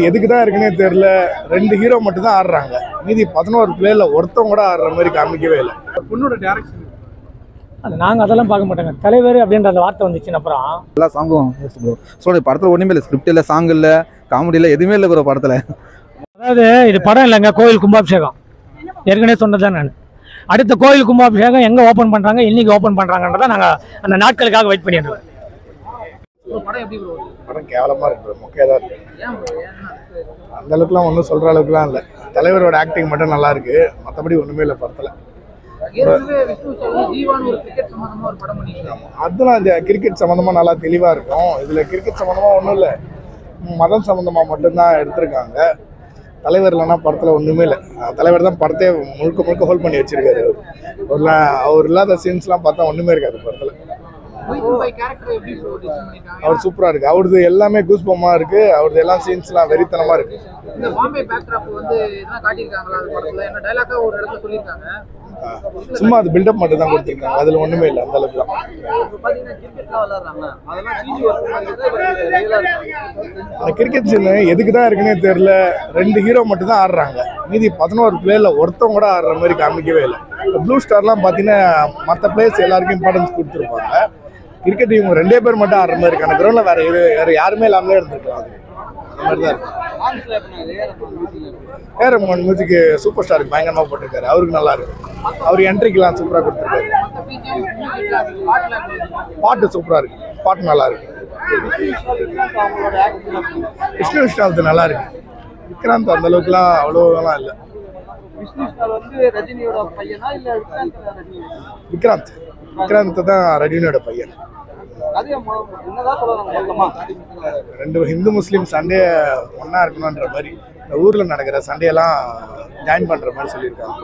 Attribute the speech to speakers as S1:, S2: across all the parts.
S1: எதுக்கு தான் இருக்குன்னே தெரியல. 2 ஹீரோ மட்டும் தான் ஆடுறாங்க. மீதி 11 பிளேயர்ல ஒருத்தவங்க கூட ஆடுற மாதிரி காமிக்கவே இல்லை.
S2: பொண்ணோட டைரக்ஷன்
S3: அது நாங்கள் அதெல்லாம் பார்க்க மாட்டோங்க. தலைவர் அப்படின்ற அந்த வார்த்தை வந்துச்சுன்னு அப்புறம்
S4: எல்லா சாங்கும் ப்ரோ. படத்தில் ஒன்றுமே இல்லை, ஸ்கிரிப்ட் இல்லை, சாங் இல்லை, காமெடி இல்லை, எதுவுமே இல்லை ப்ரோ படத்தில்.
S3: அதாவது இது படம் இல்லைங்க, கோயில் கும்பாபிஷேகம். ஏற்கனவே சொன்னதான் நான். அடுத்த கோயில் கும்பாபிஷேகம் எங்கே ஓப்பன் பண்ணுறாங்க, இன்னைக்கு ஓப்பன் பண்ணுறாங்கன்றதான் நாங்கள் அந்த நாட்களுக்காக வெயிட் பண்ணிட்டு இருக்கோம்.
S1: படம் கேவலமாக இருக்கு, மொக்கையாக தான் இருக்கு. அந்த அளவுக்குலாம் ஒன்றும் சொல்கிற அளவுக்குலாம் இல்லை. தலைவரோட ஆக்டிங் மட்டும் நல்லா இருக்கு, மற்றபடி ஒன்றுமே இல்லை படத்தில். அதெல்லாம் இந்த கிரிக்கெட் சம்மந்தமாக நல்லா தெளிவாக இருக்கும். இதில் கிரிக்கெட் சம்மந்தமாக ஒன்றும் இல்லை, மதம் சம்மந்தமாக மட்டும்தான் எடுத்திருக்காங்க. தலைவர் இல்லைன்னா படத்தில் ஒன்றுமே இல்லை. தலைவர் தான் படத்தையே முழுக்க முழுக்க ஹோல்ட் பண்ணி வச்சிருக்காரு. அவர் இல்லாத சீன்ஸ்லாம் பார்த்தா ஒன்றுமே இருக்காது படத்தில். அவர் சூப்பராக இருக்கு. அவரது எல்லாமே கூஸ் பம்மா இருக்கு. அவரது எல்லா சீன்ஸ்லாம் வெறித்தனமாக இருக்கு. சும்மா அது பில்டப் மட்டும் தான் கொடுத்துருக்காங்க, அதில் ஒன்றுமே இல்லை அந்த அளவுக்கு தான். அந்த கிரிக்கெட் சீன் எதுக்கு தான் இருக்குன்னே தெரியல. 2 ஹீரோ மட்டும் தான் ஆடுறாங்க. மீதி 11 பிளேயர்ல ஒருத்தவங்க கூட ஆடுற மாதிரி காமிக்கவே இல்லை. ப்ளூ ஸ்டார்லாம் பார்த்தீங்கன்னா மற்ற பிளேயர்ஸ் எல்லாருக்கும் இம்பார்ட்டன்ஸ் கொடுத்துருப்பாங்க. கிரிக்கெட் இவங்க 2 பேர் மட்டும் ஆடுற மாதிரி இருக்கு. அந்த கிரௌண்டில் வேற யாருமே இல்லாமலே இருந்திருக்கலாம். அந்த மாதிரி தான் இருக்கு. ரஹ்மான் மியூசிக் சூப்பர் ஸ்டாருக்கு பயங்கரமாக போட்டிருக்காரு. அவருக்கு நல்லா இருக்கு. அவர் என்ட்ரிக்கெல்லாம் சூப்பராக கொடுத்துருக்காரு. பாட்டு சூப்பராக இருக்கு, பாட்டு நல்லா இருக்கு. விஷ்ணு விஷால் நல்லா இருக்கு. விக்ராந்த் அந்த அளவுக்குலாம் அவ்வளோலாம் இல்லை. விக்ராந்த் தான் ரஜினியோட பையன். 2 ஹிந்து முஸ்லீம் சண்டே ஒன்னா இருக்கணும்ன்ற மாதிரி இந்த ஊர்ல நடக்கிற சண்டையெல்லாம் ஜாயின் பண்ற மாதிரி சொல்லியிருக்காங்க.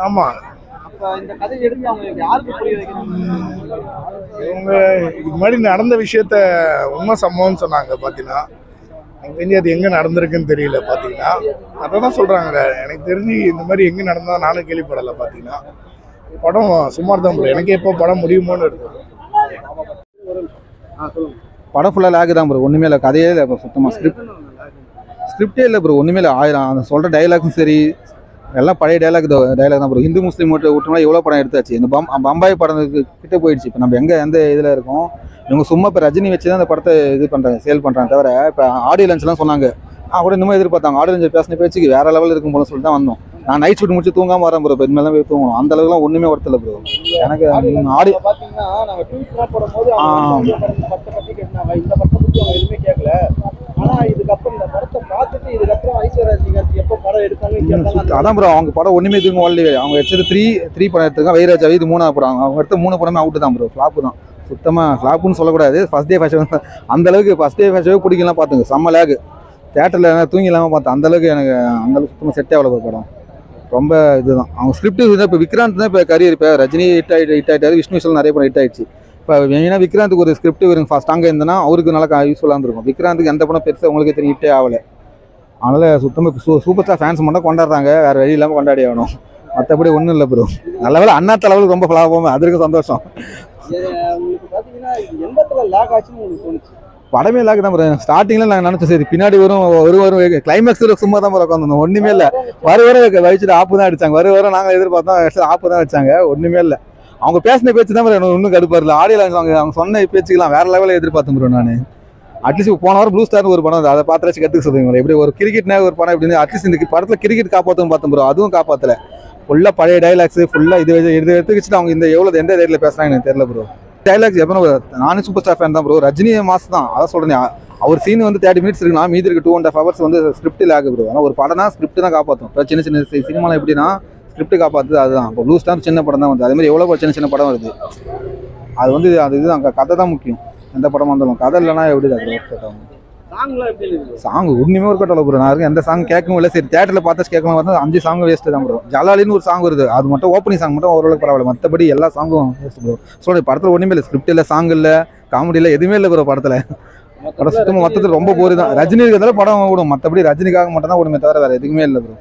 S1: ஆமா, இவங்க இதுக்கு முன்னாடி நடந்த விஷயத்த உண்மை சம்பவம்னு சொன்னாங்க. பாத்தீங்கன்னா எனக்கு தெரிஞ்சு அது எங்க நடந்திருக்குன்னு தெரியல. பாத்தீங்கன்னா அதான் சொல்றாங்க. எனக்கு தெரிஞ்சு இந்த மாதிரி எங்க நடந்தா நானும் கேள்விப்படலை. பாத்தீங்கன்னா படம் சுமார் தான் ப்ரோ. எனக்கு எப்போ படம் முடியுமோன்னு இருக்கு.
S4: படம் ஃபுல்லாக லேக் தான் ப்ரோ, ஒன்றுமே இல்லை, கதையே இல்லை ப்ரோ. சுத்தமாக ஸ்கிரிப்டே இல்லை ப்ரோ, ஒன்றுமே இல்லை. 1000 அந்த சொல்கிற டைலாக்ஸும் சரி எல்லாம் பழைய டைலாக் தான் ப்ரோ. ஹிந்து முஸ்லீம் விட்டோம்னா எவ்வளோ படம் எடுத்தாச்சு. இந்த பம்பாய் படத்துக்கு கிட்டே போயிடுச்சு. இப்போ நம்ம எந்த இதில் இருக்கோம், இவங்க சும்மா இப்போ ரஜினி வச்சு தான் அந்த படத்தை இது பண்ணுறாங்க, சேல் பண்ணுறாங்க. தவிர இப்போ ஆடியோ லன்ச்லாம் சொன்னாங்க, கூட இன்னும் எதிர்பார்த்தாங்க. ஆடியோ லஞ்ச் பேசின பேச்சுக்கு வேறு லெவலில் இருக்கும் போல சொல்லிட்டு தான் வந்தோம். நான் நைட் ஷூட் முடிச்சு தூங்காமல் வரேன் ப்ரோ. இனிமேல் தான் போய் தூங்கணும். அந்த அளவுக்குலாம் ஒன்றுமே ஒருத்தல ப்ரோ. எனக்கு ஆடியோ அதான் ப்ரோ. அவங்க படம் ஒன்றுமே இதுங்க வரலையே. அவங்க எடுத்தது 3 படம் எடுத்துருக்காங்க. வைராஜாவே இது 3ஆவது படம். அவங்க எடுத்த 3 படமே அவுட்டு தான் ப்ரோ. ஃப்ளாப்பு தான், சுத்தமாக ஃப்ளாப்புன்னு சொல்லக்கூடாது. ஃபஸ்ட் டே ஃபர்ஸ்ட் அந்த அளவுக்கு ஃபஸ்ட் டே ஃபர்ஸ்ட் பிடிக்கலாம். பார்த்துங்க, செம்ம லேகு. தேட்டரில் தூங்கி இல்லாமல் பார்த்தேன். அந்தளவுக்கு எனக்கு அந்தளவுக்கு சுத்தமாக செட்டே அவ்வளோ படம். ரொம்ப இதுதான் அவங்க ஸ்கிரிப்ட். இப்போ விக்ராந்த் தான் இப்போ கரியர். இப்போ ரஜினி ஹிட் ஆகிட்டாரு, விஷ்ணு விஷால் நிறைய படம் ஹிட் ஆகிடுச்சு. இப்போ மெயினாக விக்ராந்துக்கு ஒரு ஸ்கிரிப்ட் இவருக்கு ஸ்ட்ராங்காக இருந்ததுன்னா அவருக்கு நல்லா யூஸ்ஃபுல்லாக இருந்திருக்கும். விக்ராந்துக்கு எந்த படம் பெருசாக உங்களுக்கு தெரியும் ஹிட்டே ஆகலை. அதனால் சுத்தமாக சூப்பர் ஸ்டார் ஃபேன்ஸ் மட்டும் கொண்டாடுறாங்க, வேறு வழி இல்லாமல் கொண்டாடி ஆகணும். மற்றபடி ஒன்றும் இல்லை ப்ரோ. நல்ல வேலை அண்ணா தலைவலுக்கு ரொம்ப ஃப்ளாப், அதற்கு சந்தோஷம். படமே லேக் தான் ப்ரோ. ஸ்டார்டிங்கில் நாங்கள் நினச்சோம் சரி பின்னாடி வரும் கிளைமேக்ஸ் சும்மா தான் ப்ரோ உட்காந்துருந்தோம். ஒன்றுமே இல்லை. வர வச்சுட்டு ஆப்பு தான் அடித்தாங்க. வர நாங்கள் எதிர்பார்த்தோம், ஆப்பு தான் வச்சாங்க. ஒன்றுமே இல்லை. அவங்க பேசின பேச்சு தான் ப்ரோ இன்னும் கடுப்பாக இல்லை. ஆடியோ அவங்க சொன்ன பேச்சுக்கெல்லாம் வேறு லெவலில் எதிர்பார்த்தேன் ப்ரோ. நான் அட்லீஸ்ட் போன வாரம் ப்ளூ ஸ்டார்னு ஒரு படம், அதை பார்த்து கற்றுக்க சொல்லுங்க. எப்படி ஒரு கிரிக்கெட்னா ஒரு படம் எப்படி அட்லீஸ்ட் இந்த படத்தில் கிரிக்கெட் காப்பாற்றும் பார்த்தோம் ப்ரோ. அதுவும் காப்பாற்றலை. ஃபுல்லாக பழைய டைலாக்ஸ் ஃபுல்லாக இது எடுத்து வச்சுட்டு அவங்க இந்த எந்த ரேட்டில் பேசுகிறாங்க எனக்கு தெரியல ப்ரோ. டைலாக்ஸ் எப்போ நானும் சூப்பர் ஸ்டார் ஃபேன் தான் ப்ரோ. ரஜினி மாஸ் தான், அதான் சொல்கிறேன். அவர் சீன் 30 மினிட்ஸ் இருக்குன்னா மீதி இருக்கு 2.5 hours ஸ்கிரிப்ட் லேக் ப்ரோ. ஆனால் ஒரு படம் தான் ஸ்கிரிப்ட் தான் காப்பாற்றும். இப்போ சின்ன சினிமாவில் எப்படின்னா ஸ்கிரிப்ட் காப்பாற்றுது அதுதான். இப்போ ப்ளூ ஸ்டார் சின்ன படம் தான் அதேமாதிரி எவ்வளோ சின்ன படம் வருது. அது இதுதான் கதை தான் முக்கியம். எந்த படமாக இருந்தாலும் கதை இல்லைன்னா எப்படி அது சாங் ஒன்றுமே ஒரு கட்டல ப்ரோ. நான் எந்த சாங் கேட்கவும் இல்லை. சரி தேட்டரில் பார்த்து கேட்கணும் வந்து 5 சாங் வேஸ்ட்டு தான் ப்ரோ. ஜலாலின்னு ஒரு சாங் வருது, அது மட்டும் ஓப்பனிங் சாங் மட்டும் ஓரளவுக்கு பரவாயில்ல. மற்றபடி எல்லா சாங்கும் வேஸ்ட் ப்ரோ. சொல்லுங்கள் படத்தில் ஒன்றுமே இல்லை. ஸ்கிரிப்ட் இல்லை, சாங் இல்லை, காமெடி இல்லை, எதுவுமே இல்லை ப்ரோ படத்தில். படம் சுத்தமாக மொத்தத்தில் ரொம்ப போர் தான். ரஜினி இருக்கிறதால படம் ஓடும், மற்றபடி ரஜினிக்காக மட்டும் தான் ஓடுமே தவிர வேறு எதுவுமே இல்லை ப்ரோ.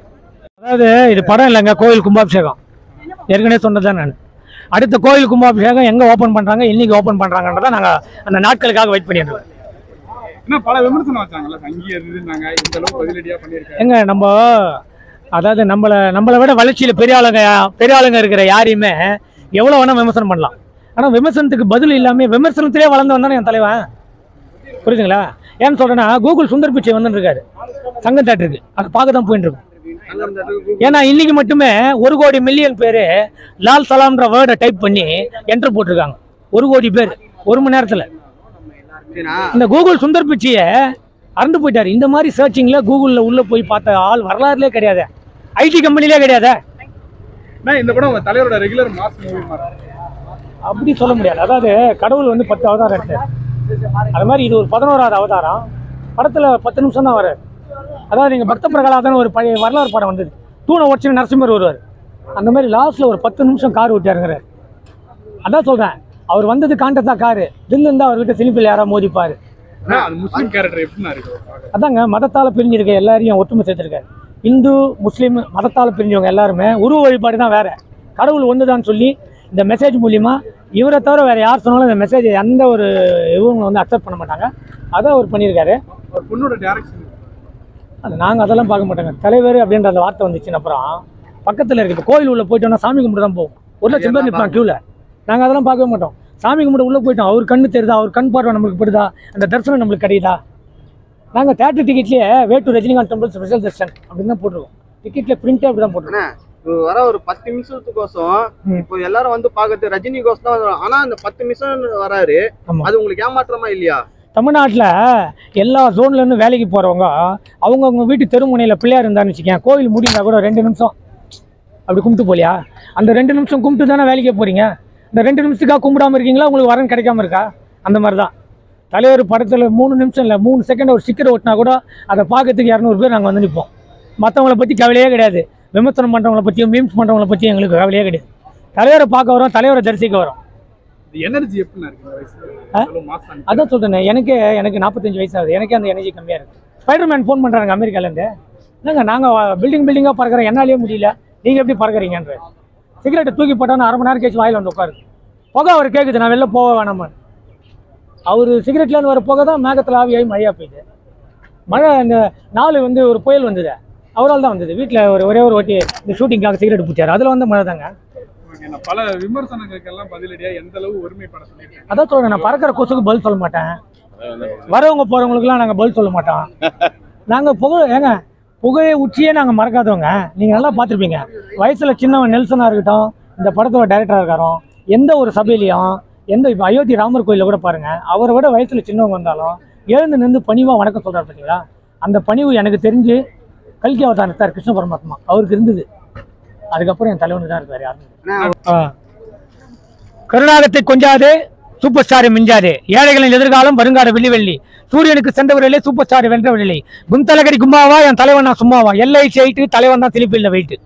S3: அதாவது இது படம் இல்லைங்க, கோயில் கும்பாபிஷேகம். ஏற்கனவே சொன்னதான் நான். அடுத்த கோயில் கும்பாபிஷேகம் எங்கே ஓப்பன் பண்ணுறாங்க, இன்னைக்கு ஓப்பன் பண்ணுறாங்கன்றதான் நாங்கள் அந்த நாட்களுக்காக வெயிட் பண்ணிடுறோம்.
S2: ஏன்னா பல விமர்சனம் வச்சாங்கல்ல, சங்கி எதுனாங்க, இந்த அளவுக்கு பதிலடியா பண்ணியிருக்காரு.
S3: எங்க நம்ம அதாவது நம்மளை விட வளர்ச்சியில பெரிய ஆளுங்க இருக்கிற யாரையுமே எவ்வளவு வேணா விமர்சனம் பண்ணலாம். ஆனா விமர்சனத்துக்கு பதில் இல்லாம விமர்சனத்திலே வளர்ந்து வந்தானே என் தலைவன். புரியுதுங்களா? ஏன்னு சொல்றேன்னா கூகுள் சுந்தர் பிச்சை வந்துட்டு இருக்காரு சங்கம் தேட்டருக்கு, அதை பார்க்க தான் போயிட்டு இருக்கும். ஏன்னா இன்னைக்கு மட்டுமே 1 கோடி மில்லியன் பேரு லால் சலாம்ன்ற வேர்டை டைப் பண்ணி என்டர் போட்டிருக்காங்க. 1 கோடி பேர் 1 மணி நேரத்துல. இந்த கூகுள் சுந்தர் பிச்சையை அறந்து போயிட்டாரு. இந்த மாதிரி சர்ச்சிங்ல கூகுள்ல உள்ள போய் பார்த்த ஆள் வரலாறுலே கிடையாது, ஐடி கம்பெனிலே கிடையாது.
S2: இந்த படம் உங்க தலைவரோட ரெகுலர் மாஸ் மூவி மாதிரி
S3: அப்படி சொல்ல முடியாது. அதாவது கடவுள் வந்து 10 அவதாரம் எடுத்தார். அது மாதிரி இது ஒரு 11வது அவதாரம். படத்துல 10 நிமிஷம் தான் வர்றாரு. அதாவது நீங்க பக்த பிரகலாதன் ஒரு பழைய வரலாறு படம் வந்தது, தூணை உடச்சு நரசிம்மர் வருவார். அந்த மாதிரி லாஸ்ட்ல ஒரு 10 நிமிஷம் கார் ஓட்டியாருங்கிறார். அதான் சொல்றேன், அவர் வந்தது காண்டத்தா காரு, தில்லு இருந்தா அவர்கிட்ட சிலிப்பில் யாரா மோதிப்பாரு.
S2: முஸ்லிம் கேரக்டர் எப்படின்னா இருக்கு?
S3: அதாங்க மதத்தால பிரிஞ்சிருக்க எல்லாரையும் ஒற்றுமை சேர்த்திருக்காரு. இந்து முஸ்லீம் மதத்தால பிரிஞ்சவங்க எல்லாருமே உருவ வழிபாடு தான் வேற, கடவுள் ஒண்ணுதான் சொல்லி இந்த மெசேஜ் மூலியமா இவரை தவிர வேற யார் சொன்னாலும் இந்த மெசேஜ் எந்த ஒரு இவங்க வந்து அக்செப்ட் பண்ண மாட்டாங்க. அதை அவர் பண்ணியிருக்காரு.
S2: ஒரு பொண்ணோட டைரக்ஷன்
S3: அது நாங்கள் அதெல்லாம் பார்க்க மாட்டோங்க. தலைவர் அப்படின்ற அந்த வார்த்தை வந்துச்சுன்னு அப்புறம் பக்கத்தில் இருக்கு. இப்போ கோயில் உள்ள போயிட்டோம்னா சாமி கும்பிட்டு தான் போவோம். 1 லட்சம் பேர் நிற்பாங்க க்யூவில். நாங்கள் அதெல்லாம் பார்க்கவே மாட்டோம். சாமி கும்பிட்டு உள்ளே போயிட்டோம், அவர் கண்ணு தெரியுதா, அவர் கண் பார்வை நம்மளுக்கு படுதா, அந்த தரிசனம் நம்மளுக்கு கிடைக்குதா. நாங்கள் தேட்டர் டிக்கெட்லேயே way to Rajinikanth temple special darshan அப்படின்னு தான் போட்டிருக்கோம். டிக்கெட்ல பிரிண்டே அப்படி தான் போட்டிருக்கோம்.
S5: வர ஒரு 10 நிமிஷத்துக்கோசம் இப்போ எல்லாரும் வந்து பாக்குறது ரஜினி கோசம் தான் வரும். ஆனா அந்த 10 நிமிஷம் வராரு, அது உங்களுக்கு ஏமாற்றமா இல்லையா?
S3: தமிழ்நாட்டில் எல்லா ஜோன்லேருந்து வேலைக்கு போகிறவங்க அவங்கவுங்க வீட்டு தெருமுனையில் பிள்ளையார் இருந்தான்னு வச்சுக்கேன், கோவில் முடிந்தா கூட 2 நிமிஷம் அப்படி கும்பிட்டு போலியா? அந்த 2 நிமிஷம் கும்பிட்டு தானே வேலைக்கே போகிறீங்க. இந்த 2 நிமிஷத்துக்காக கும்பிடாமல் இருக்கீங்களா? உங்களுக்கு வரன் கிடைக்காம இருக்கா? அந்த மாதிரி தான் தலைவர் படத்தில் 3 நிமிஷம் இல்லை 3 செகண்ட் ஒரு ஸ்டிக்கர் ஓட்டினா கூட அதை பார்க்கறதுக்கு 200 பேர் நாங்கள் வந்து நிற்போம். மற்றவங்கள பற்றி கவலையே கிடையாது. விமர்சனம் பண்ணுறவங்கள பற்றியும் மீம்ஸ் பண்ணுறவங்கள பற்றியும் எங்களுக்கு கவலையே கிடையாது. தலைவரை பார்க்க வரோம், தலைவரை தரிசிக்க வரோம்.
S2: எனர்ஜி எப்படின்னா இருக்கு?
S3: அதான் சொல்றேன், எனக்கு 45 வயசு ஆகுது. எனக்கே அந்த எனர்ஜி கம்மியாக இருக்குது. ஸ்பைடர்மேன் ஃபோன் பண்ணுறாங்க அமெரிக்காலேருந்து, இல்லைங்க நாங்கள் பில்டிங்காக பறக்கிறோம், என்னாலேயே முடியல, நீங்கள் எப்படி பறக்கிறீங்கன்ற. சிகரெட்டை தூக்கி போட்டால் 1/2 மணி நேரம் கழிச்சு வாயில் வந்து உட்காரு. புகை அவர் கேட்குது, நான் வெளில போக வேணாமா. அவர் சிகரெட்லேருந்து வர புகை தான் மேகத்தில் ஆவியாகி மழையாக போயிடுது. மழை இந்த 4 வந்து ஒரு புயல் வந்தது, அவரால் தான் வந்தது. வீட்டில் ஒரே ஒரு வாட்டி இந்த ஷூட்டிங்காக சிகரெட் பிடிச்சார், அதில் வந்து மழை தாங்க.
S2: பல விமர்சனங்களுக்கெல்லாம் பதிலடியா எந்த அளவு ஒருமைப்பட சொல்லியிருக்கேன்.
S3: அதான் சொல்றேன், நான் பறக்கிற கொசுக்கு பதில் சொல்ல மாட்டேன், வரவங்க போறவங்களுக்குலாம் நாங்கள் பதில் சொல்ல மாட்டோம். நாங்கள் புகையை உச்சியே நாங்கள் மறக்காதவங்க. நீங்கள் நல்லா பார்த்துருப்பீங்க, வயசில் சின்னவன் நெல்சனாக இருக்கட்டும், இந்த படத்தோட டைரக்டராக இருக்காரோ, எந்த ஒரு சபையிலையும் இப்போ அயோத்தி ராமர் கோயிலில் கூட பாருங்கள், அவரை விட வயசில் சின்னவங்க வந்தாலும் எழுந்து நின்று பணிவாக வணக்கம் சொல்கிறார் பார்த்தீங்களா? அந்த பணிவு எனக்கு தெரிஞ்சு கல்கி அவதாரத்தார் கிருஷ்ண பரமாத்மா அவருக்கு இருந்தது. அதுக்கப்புறம் என் தலைவனுக்கு தான் இருக்காரு. யாரு கருணாகத்தை கொஞ்சாதே, சூப்பர் ஸ்டாரை மிஞ்சாதே, ஏழைகளின் எதிர்காலம் வருங்கால வெள்ளி சூரியனுக்கு சென்றவர்களே சூப்பர் ஸ்டார் வென்றவர்களே, குந்தலகடி கும்பாவா என் தலைவன் நான் சும்மாவா, எல்ஐ சைட்டு தலைவன் தான் திருப்பி இல்லை வெயிட்டு.